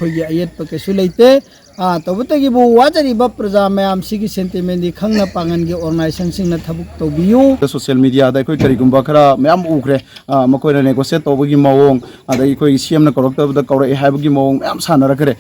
ꯑꯩꯈꯣꯏꯒꯤ ꯑꯌꯦꯠꯄ ꯀꯩꯁꯨ ꯂꯩꯇꯦ ꯇꯧꯕꯇꯒꯤꯕꯨ ꯋꯥꯖꯔꯤꯕ ꯄ꯭ꯔꯖꯥ ꯃꯌꯥꯝꯁꯤꯒꯤ ꯁꯦꯟꯇꯤꯃꯦꯟꯗꯤ ꯈꯪꯅ ꯄꯥꯡꯒꯟꯒꯤ ꯑꯣꯔꯒꯅꯥꯏꯖꯦꯁꯟꯁꯤꯡꯅ ꯊꯕꯛ ꯇꯧꯕꯤꯌꯨ ꯁꯣꯁꯤꯌꯦꯜ ꯃꯤडियाꯗ ꯑꯩꯈꯣꯏ ꯀꯔꯤꯒꯨꯝꯕ ꯈꯔ ꯃꯌꯥꯝ ꯎꯈ꯭ꯔꯦ ꯃꯈꯣꯏꯅ ꯅꯦꯒꯣꯁꯤꯌꯦꯠ ꯇꯧꯕꯒꯤ ꯃꯑꯣꯡ ꯑꯗꯒꯤ ꯑꯩꯈꯣꯏꯒꯤ CMꯅ ꯀꯧꯔꯛꯇꯕꯗ ꯀꯧꯔꯛꯑꯦ ꯍꯥꯏꯕꯒꯤ ꯃꯑꯣꯡ ꯃꯌꯥꯝ ꯁꯥꯟꯅꯔꯛꯈ꯭ꯔꯦ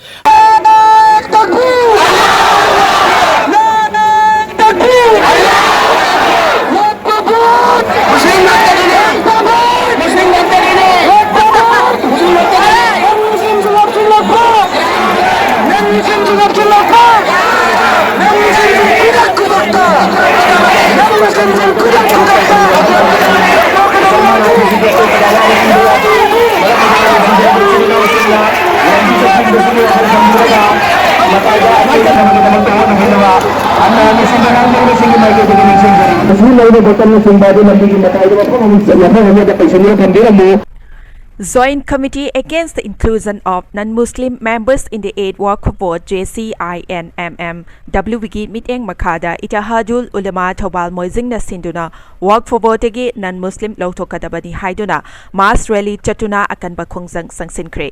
Joint Committee Against the Inclusion of Non-Muslim Members in the 8th Waqf Board JCINMM WBG Meeting Makada Itahadul Ulama Thobal Moizingna Sinduna Waqf Board Tegi Non-Muslim Lautokadabani Haiduna Mass Rally Chatuna Akanba Khongjang Sangsinkre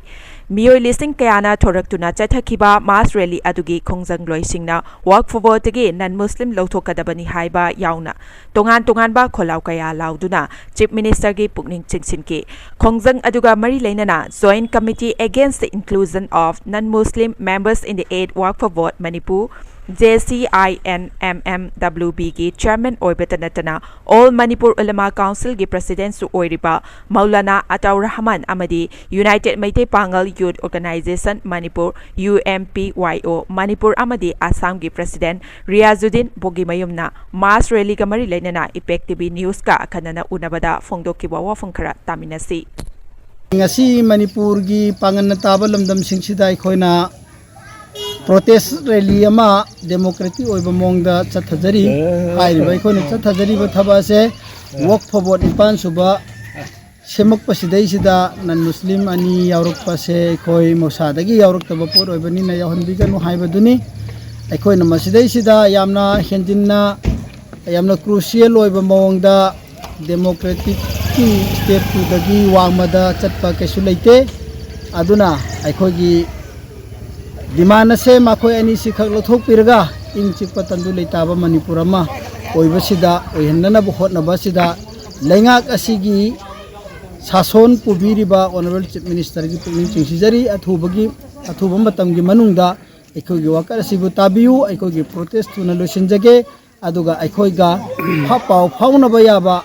Miyoi Listing Kayana Thoraktuna Chathakiba Mass Rally Adugi Khongjang Loisingna Waqf Board Tegi Non-Muslim Lautokadabani Haiba Yauna Tongan ba Kholau Kaya Lauduna Chief Minister Gi Pukning Chingsinki Khongjang Aduga Mari Lainana Joint Committee Against the Inclusion of Non-Muslim Members in the 8th Waqf Board Manipur JCINMM WB Gi Chairman Oibetanatana All Manipur Ulama Council Gi President Su Oiriba Maulana Ataur Rahman Amadi United Meitei Pangal Youth Organization Manipur UMPYO Manipur Amadi Assam Gi President Riazuddin Bogimayumna Mass Rally Ga Mari Lainana Effective News Ka Kanana Unabada Fongdokiba Wafong Khara Taminasi ngasi Manipur gi pangan taba lamdam singsida aikoina protest rally ama democratic oiba mongda chathajari hairiba aikoina chathajari ba thaba se Waqf Board ipan suba semak pasidai sida non muslim ani yauruk pase koi mosadagi yauruk taba por oibani na yahonbi ganu haiba duni aikoina masidai sida yamna hendinna yamna crucial oiba mongda democratic step to dagi wangmada chatpa kesu leite aduna aikhogi dimana se makoi ani sikhak lothok pirga ing chikpa tandu leitaba manipur ma oibasida oihnana bu hotna basida lengak asigi sason pubiriba honorable chief minister gi pungning chingsijari athuba matamgi manungda aikhogi wakar asibu tabiu aikhogi protest tuna losinjage aduga aikhoiga phapau phauna bayaba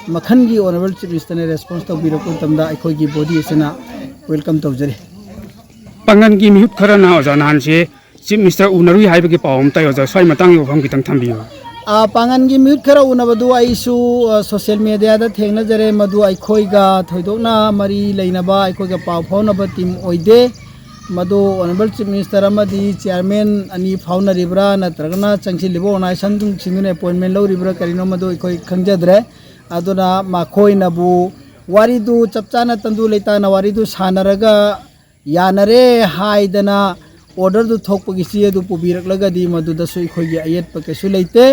Makhangi Honorable Chief Minister ne response to biro kun tamda aikhogi body sena welcome tawjari pangan gi mihut khara na oja nan se Chief Minister unarui haibagi pawm tai oja swai matang yo pham kitang thambiyo pangan gi mihut khara unabadu aisu social media da thengna jare madu aikhoiga thoidokna mari leinaba aikhoiga paw phaunaba team oide madu Honorable Chief Minister amadi chairman ani phauna ribra natragana changsi libo onai sandung chingune appointment lo ribra karino madu aikoi khangjadre aduna makoi nabu waridu chapchana tandu leitana waridu sanaraga yanare haidana order du thokpagi si du pubiraklegadi maduda soi khogi ayetpa kesu leite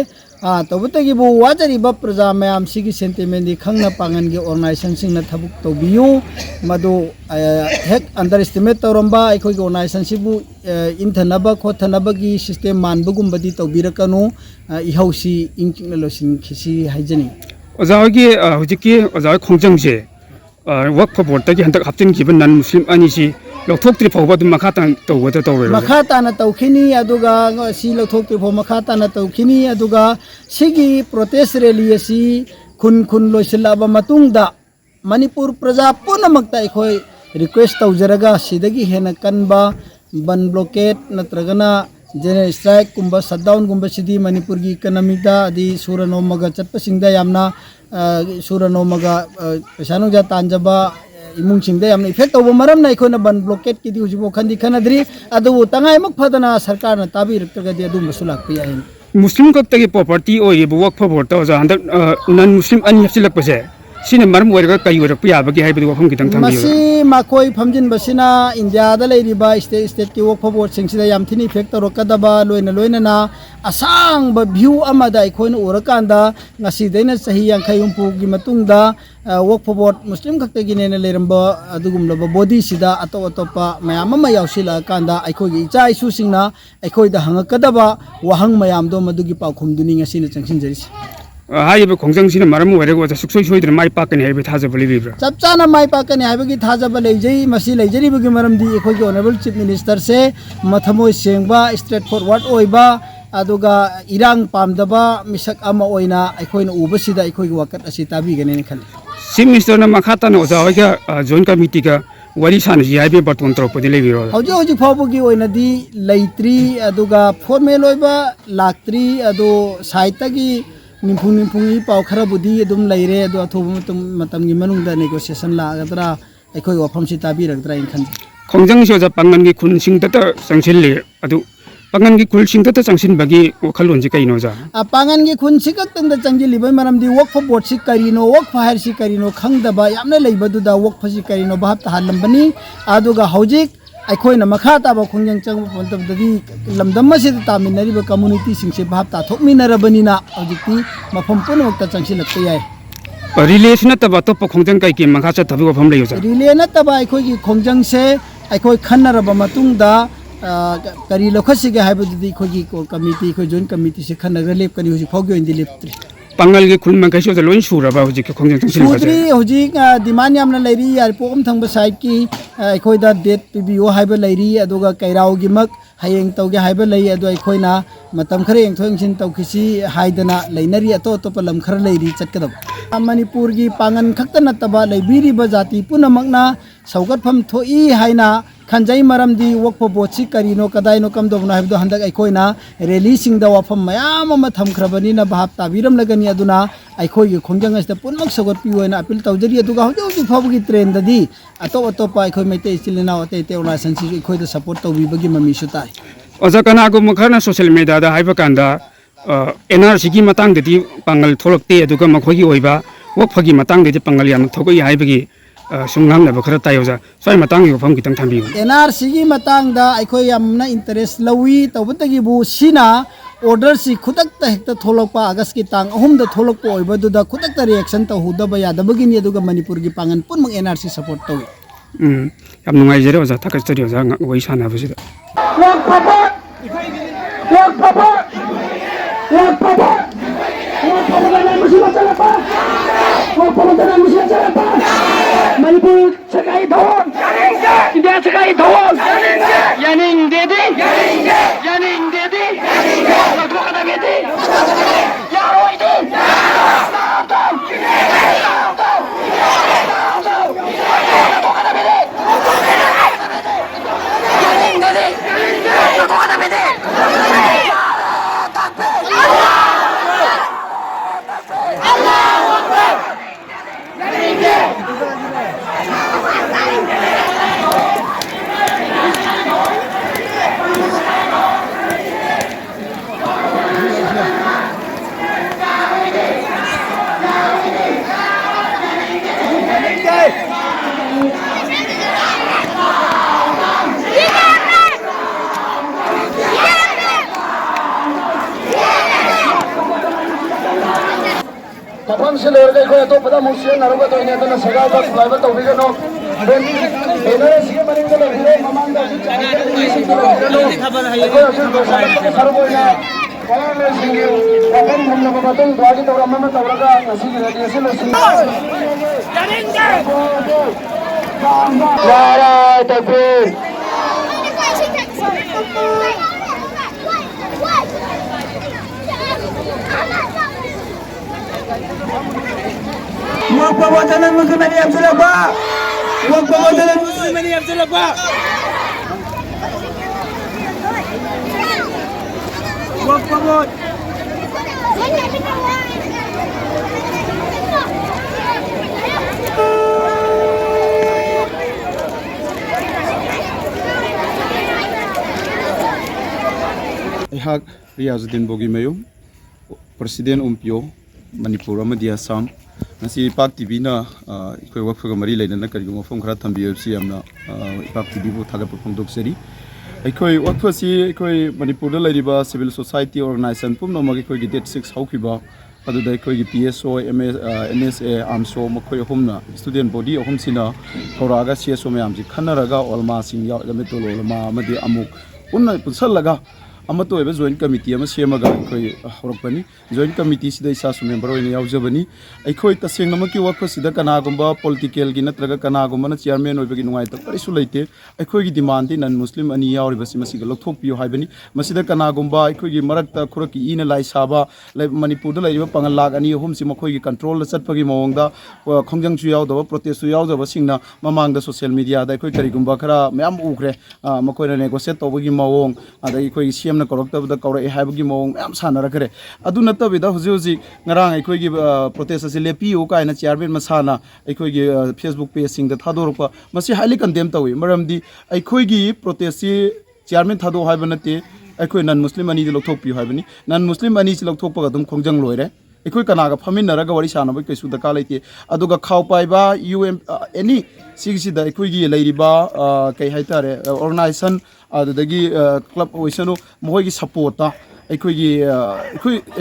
tobutagi bu wajariba praja mayam sigi sentiment di khangna pangangi organization singna thabuk tawbiyu madu hek underestimate tawramba aikhogi organization sibu inthanaba khothanaba gi system manbugumbadi tawbirakanu ihausi ingkingna losin khisi haijani Ozaagi hujiki ozaagi Khongjang je Waqf Board tagi handak haptin given non muslim ani si lokthok tri phawba dum makhatan tawwada tawre makhata na tawkhini aduga si lokthok tri phaw makhata na tawkhini aduga sigi protest rally si khun loisilaba matungda Manipur praja punamakta ikhoi request tawjaraga sidagi hena kanba ban blockade natragana general strike kumba shutdown kumba sidi Manipur gi economic da adi suranomaga chatpa singda yamna suranomaga pesanung ja tanjaba imung singda yamna effect obo maram na ikona ban blockade ki di ujibo khandi khanadri adu tangai mak phadana sarkar na tabi raktaga di adu masulak pi ahin muslim kak tagi property oi bu Waqf Board ta oza handak non muslim ani hapchillakpa se sine maram oiraga kai oirak pi abagi haibadi wafam kitang thambiyo masi makoi phamjin basina India da leiriba state ki Waqf Board singsida yamthini effect torokadaba loina na asang ba view amada ikhoina urakanda ngasi deina sahi 50 gi matungda Waqf board Muslim khaktegine na leramba adugumlaba body sida atopa mayam ama yausila kanda aikhogi icha isu singna aikhoida hangakadaba wahang mayam do madugi paukhum duninga sina changsin jaris 하이브 공정시는 말하면 왜라고 해서 숙소에 소이들은 많이 빠qq네 해비 타자블리비브라 짭짜나 마이 빠qq네 하이브기 타자발 레이제이 마시 레이제리브기 마람디 에코기 오너블 치프 미니스터 세 마타모이 생바 스트레트 포르워드 오이바 aduga irang pamdaba misak ama oina aikhoina ubasida aikhoigi wakat asi tabigane khali Chief Minister na makhatana ojawaga joint committee ka wari sanasi haibe barton tropodi lebiro hoji phabugi oina di leitri aduga formal oiba laktri adu saitagi nimphungi pau khara budi adum leire adu athobu matamgi manungda negotiation la gadra aikoi wafam si tabi rakdra in khan Khongjang soja pangangi khun singtata sangsilli adu pangangi khul singtata sangsin bagi wakhalonji kainoja pangan gi khun sikak tangda changji libai maramdi Waqf board si karino Waqf hair si karino khangdaba yamna leibadu da Waqf si karino bahap ta halambani aduga hojik aikhoina makha ta ba khongjang chang pontabdagi lamdam ma se taminari ba community singse bahap ta thokminarabani na hojikti mafam punokta changsilakta yai relation ta ba to khongjang kai ki makha cha thabi wafam leyoja relation ta ba aikoi gi khongjang se aikoi khannaraba matungda kari lokhasi ga haibudi khogi ko committee ko joint committee se khanaga lep kani hoji phogyo indi leptri pangal ge khulman kai so loin sura ba hoji khongjang tangsil ba sudri hoji demand yamna leiri yar pom thangba side ki aikoi da date pbo haiba leiri aduga kairao gi mak hayeng tawge haiba lei adu aikhoina matam khare engthong sin tawkisi haidana leinari ato palam khar leiri chatkadab manipur gi pangan khaktana taba leibiri ba jati punamakna saugatpham thoi haina khanjai maramdi Waqf board si karino kadaino kamdobna habdo handak aikhoina rally singda wafam mayam ama thamkhrabani na bahap tabiram lagani aduna aikhoi gi khongjang asta punmak sagot piwoina apil tawjari aduga hoji phabugi trend dadi ato pa aikhoi meite istilina ote te organization si aikhoi da support tawbi bagi mami sutai oja kana go makhana social media da haiba kanda NRC gi matang de pangal tholokte aduga makhoi gi oiba Waqf gi matang de pangal yam thogoi haibagi sungang na bakara tayoja sai matang gi wafam kitang thambi NRC gi matang da aikhoi yamna interest lawi tawbutagi bu sina order si khudak ta hekta tholokpa august ki tang ahum da tholokpa oibadu da khudak ta reaction ta huda ba ya da bagini aduga manipur gi pangan pun mang NRC support tawi yam nungai jere oja takastari oja wai sana busida Manipur sekai thawon India sekai thawon yaning dedi lagu kata bedi yaro itu lagu kata bedi yaning dedi lagu kata bedi Kapam seluruh kau itu pada musim naruh tu ini adalah segala bas lain tu juga no. Dan ini sih mana itu lebih mamang dah sih cakap ini sih tu lebih no. Kau asal bersama kita saruh ya. Kalau ni sih kapam hamba betul dua kita orang mana tahu raga nasi jadi nasi nasi. Wara takbir. Waqf watanan Muslim ini Hapchillakpa. Waqf watanan Muslim ini Hapchillakpa. Waqf board. Ihak Riyazuddin Bogi Mayum Presiden Umpio Manipur Amadia Sam nasi Pak TV na ikoi Waqf ga mari leina na kari go mafam khara thambi FC amna Pak TV bu thaga pung dok seri ikoi Waqf si ikoi Manipur da lairiba civil society organization pum no magi koi date 6 haukiba अदुदा अखोई PSO NSA आमसो मखोई अहुमना student body अहुमसिना थौरागा CSO ma'am ji खनरगा ओलमा सिंह यावलमे तो लोलमा अमदि अमुक उन्ना पुसलगा अमतो एबे जॉइंट कमिटी अमा सेमगा अखोई हरकपनी जॉइंट कमिटी सिदा इसासु मेंबर ओइने यावजबनी अखोई तसेंगनमकी वक्फ सिदा कनागुंबा पॉलिटिकल गी नत्रगा कनागुंबना चेयरमैन ओइबगी नुंगाइता करिसु लेते अखोई गिमांड दि नन मुस्लिम अनि यावरिबसि मसिगा लौथोकपियो हाइबनी मसिदा कनागुंबा अखोई मरक्ता खुरकी इना लाई साबा मणिपुर दा लैरिबा पंगल लाख अनि अहुम सि मखोई कंट्रोल चटपगी मवंगदा खोंगजंगसु यावदबा प्रोटेस्ट यावदबा सिंगना ममांगदा सोशल मीडिया दा अखोई करिगुंबा खरा मयाम उखरे मखोइना नेगोशिएट तौबगी मवंग अदा अखोई सीएम ना कौरक्तबदा कौरए हाइबगी मवंग मयाम सानरखरे अदु नतबिदा हुजि ngarang अखोई प्रोटेस्ट असे लेपियो काइना चेयरमैन मसाना अखोई फेसबुक पेज सिंग दा थादोरपा मसी हाईली कंडेम तौई मरमदी अखोई प्रोटेस्ट से चेयरमैन थादो हाइबा नते अखोई नन मुस्लिम अनि दि लौथोकपियो हाइबनी नन मुस्लिम अनि सि लौथोकपगा दुम खोंजंग लोइरे अखोई कनागा फमिनरगा वरि सानबा कैसु दका लेते अदुगा खाव पाइबा UM एनी सिगिसिदा अखोई लैरिबा कै हाइतारे ऑर्गेनाइजेशन अदुदगी क्लब ओइसनु मोहगी सपोर्ट अखोई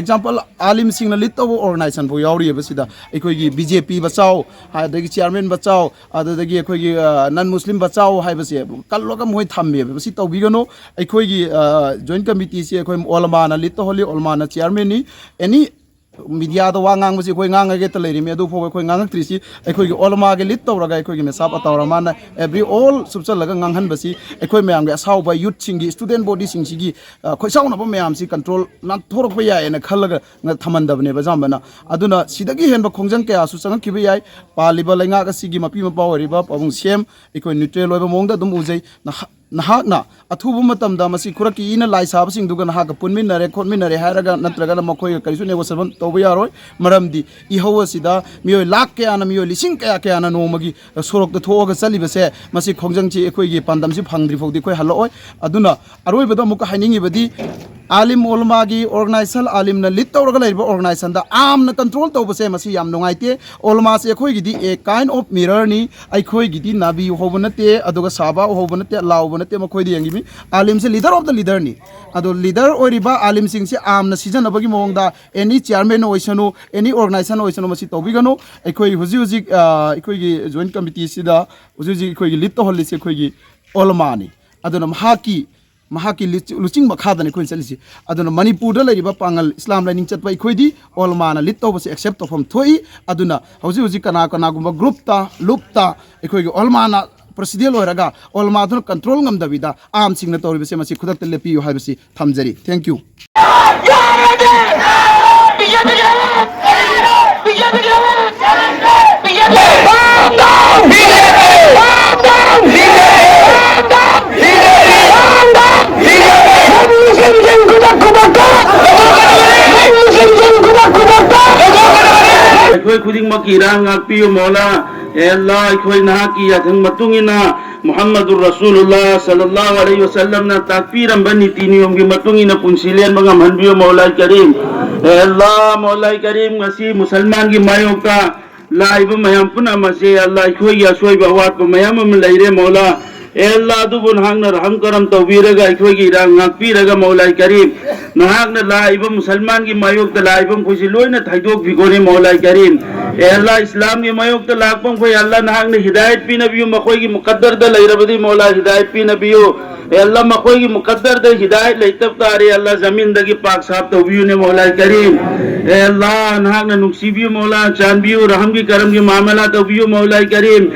एग्जांपल आलिम सिंह लीड तब ऑर्गेनाइजेशन फो यावरीबसिदा अखोई BJP बचाओ अदगी चेयरमैन बचाओ अदगी अखोई नन मुस्लिम बचाओ हाइबसे कल्लोगा मोय थम्बे बसि तौबिगनो अखोई जॉइंट कमिटी से अखोई ओलमाना लीड तो होली ओलमाना चेयरमैन नि एनी मीडिया तो वांगांग बसी कोई गांगे त लेरिमे अदु फोबे कोई गांग त्रिसी अखोई ओलमा के लीड तौरगा अखोई मेसाप अतौरा माना एवरी ऑल सुबचलगा गांगहन बसी अखोई मयाम के असाउ बा यूथ सिंगी स्टूडेंट बॉडी सिंगी खोइसाउना ब मयाम सि कंट्रोल ना थोरक ब याय न खलगा न थमनदबने बजामना अदुना सिदगी हेनबा खोंजंग के आसु संग किबे याय पालिबा लैंगा का सिगी मपी मपा ओरिबा पबुंग सेम अखोई न्यूट्रल ओइबा मोंगदा दुम उजै नहाकना अथुबु मतमदा मसी खुरकी इन लाई साबसिंग दुगा नहाक पुनमिनरे खोनमिनरे हायरगा नत्रगा मखोय करिसु नेगोशिएशन तौबा यारोय मरमदी इहवसिदा मियोय लाख के आना मियोय लिसिंग के आना नोमगी सोरक द थोगा चलिबसे मसी खोंजंगची एखोयगी पांदमसी फंगद्रि फोगदि खोय हल्लोय अदुना अरोयबदा मुका हाइनिंगिबदी आलिम ओलमा की ऑर्गेनाइजेशन आलिम न लीड तौरगा लेबा ऑर्गेनाइजेशन दा आम न कंट्रोल तौबसे मसी याम नुंगाइते ओलमा से एखोयगिदी ए काइंड ऑफ मिरर नि अखोयगिदी नाबी होबनते अदुगा साबा होबनते लावबनते मखोयदि यंगिमी आलिम से लीडर ऑफ द लीडर नि अदो लीडर ओरिबा आलिम सिंह से आम न सीजनबगी मोंगदा एनी चेयरमैन ओइसनो एनी ऑर्गेनाइजेशन ओइसनो मसी तौबिगनो अखोय हुजी अखोयगी जॉइंट कमिटी सिदा हुजी अखोयगी लीड तो होलिसे अखोयगी ओलमा नि अदुना महाकी लुचिंग मखादने खोइन चलिसि अदुना मणिपुर दा लैरिबा पांगल इस्लाम लाइनिंग चटपा इखोइदी ओलमाना लिट तौबसे एक्सेप्ट तौफम थोई अदुना हुजी कना गुम्बा ग्रुपता लुपता इखोइगी ओलमाना प्रोसीडियर ओरगा ओलमा दुना कंट्रोल ngमदबिदा आम सिंगना तौरिबसे मसी खुदक लेपियो हाइबसी थमजरी थैंक यू अखोई खुदिंगमक इरांग आपियो मौला ए अल्लाह अखोई नहा की याथंग मतुंगिना मुहम्मदुर रसूलुल्लाह सल्लल्लाहु अलैहि वसल्लम ना ताकपीरम बनी तीनियोम की मतुंगिना पुंसिलेन मंगम हनबियो मौला करीम ए अल्लाह मौला करीम ngasi मुसलमान की मायोका लाइब मयाम पुना मसे अल्लाह अखोई असोई बवात मयाम म लैरे मौला ए अल्लाह दुबुन हांगना रहम करम तौबीरगा अखोई इरांग आपिरगा मौला करीम नहाकना लाइब मुसलमान की मायोक लाइबम खुशी लोइना थाइदोक बिगोने मौला करीम ए अल्लाह इस्लाम की मायोक लाकपम खोय अल्लाह नहाकना हिदायत पी नबियो मखोई की मुकद्दर द लैरबदी मौला हिदायत पी नबियो ए अल्लाह मखोई की मुकद्दर द हिदायत लैतब तारे अल्लाह जमीन दगी पाक साफ तौबियो ने मौला करीम ए अल्लाह नहाकना नुक्सीबियो मौला चांबियो रहम की करम की मामला तौबियो मौला करीम